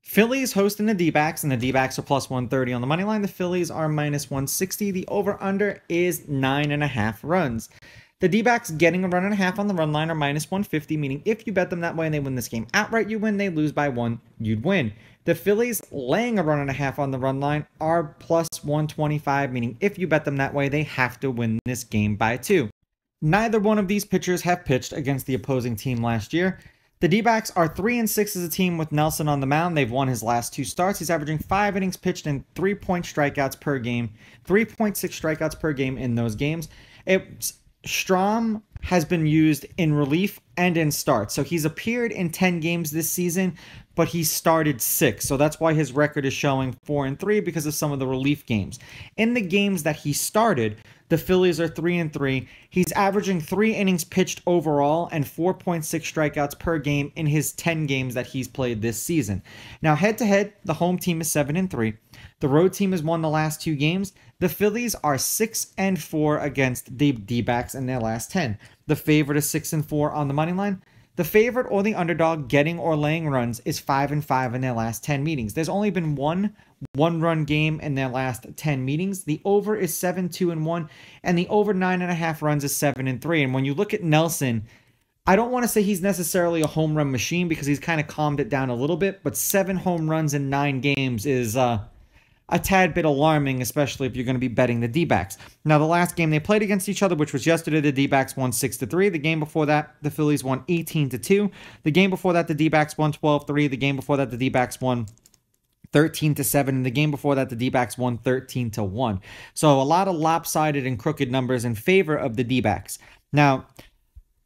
Phillies hosting the D-backs, and the D-backs are plus 130 on the money line. The Phillies are minus 160. The over-under is 9.5 runs. The D-backs getting a run and a half on the run line are minus 150, meaning if you bet them that way and they win this game outright, you win. They lose by 1, you'd win. The Phillies laying a run and a half on the run line are plus 125, meaning if you bet them that way, they have to win this game by 2. Neither one of these pitchers have pitched against the opposing team last year. The D-backs are 3-6 as a team with Nelson on the mound. They've won his last 2 starts. He's averaging 5 innings pitched and 3.0 strikeouts per game. 3.6 strikeouts per game in those games. Strom has been used in relief and in starts. So he's appeared in 10 games this season, but he started 6. So that's why his record is showing 4-3 because of some of the relief games. In the games that he started, the Phillies are 3-3. He's averaging 3 innings pitched overall and 4.6 strikeouts per game in his 10 games that he's played this season. Now, head-to-head, the home team is 7-3. The road team has won the last 2 games. The Phillies are 6-4 against the D-backs in their last 10. The favorite is 6-4 on the money line. The favorite or the underdog getting or laying runs is 5-5 in their last 10 meetings. There's only been one one-run game in their last 10 meetings. The over is 7-2-1, and the over 9.5 runs is 7-3. And when you look at Nelson, I don't want to say he's necessarily a home run machine because he's kind of calmed it down a little bit, but 7 home runs in 9 games is a tad bit alarming, especially if you're going to be betting the D-backs. Now, the last game they played against each other, which was yesterday, the D-backs won 6-3. The game before that, the Phillies won 18-2. The game before that, the D-backs won 12-3. The game before that, the D-backs won 13-7. And the game before that, the D-backs won 13-1. So a lot of lopsided and crooked numbers in favor of the D-backs. Now,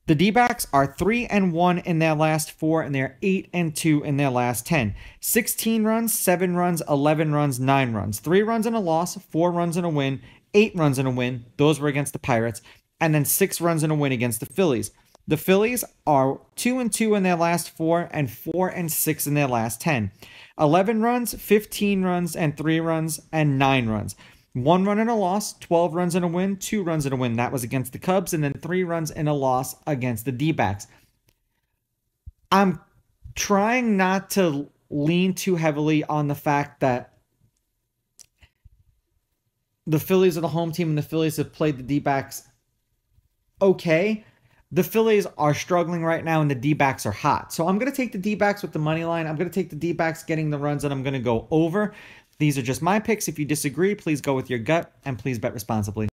the D-backs are 3-1 in their last 4, and they're 8-2 in their last 10. 16 runs, 7 runs, 11 runs, 9 runs. 3 runs and a loss, 4 runs and a win, 8 runs and a win. Those were against the Pirates. And then 6 runs and a win against the Phillies. The Phillies are 2-2 in their last 4 and 4-6 in their last 10. 11 runs, 15 runs, and 3 runs, and 9 runs. 1 run and a loss, 12 runs and a win, 2 runs and a win. That was against the Cubs, and then 3 runs and a loss against the D-backs. I'm trying not to lean too heavily on the fact that the Phillies are the home team and the Phillies have played the D-backs okay. The Phillies are struggling right now and the D-backs are hot. So I'm going to take the D-backs with the money line. I'm going to take the D-backs getting the runs, and I'm going to go over. These are just my picks. If you disagree, please go with your gut, and please bet responsibly.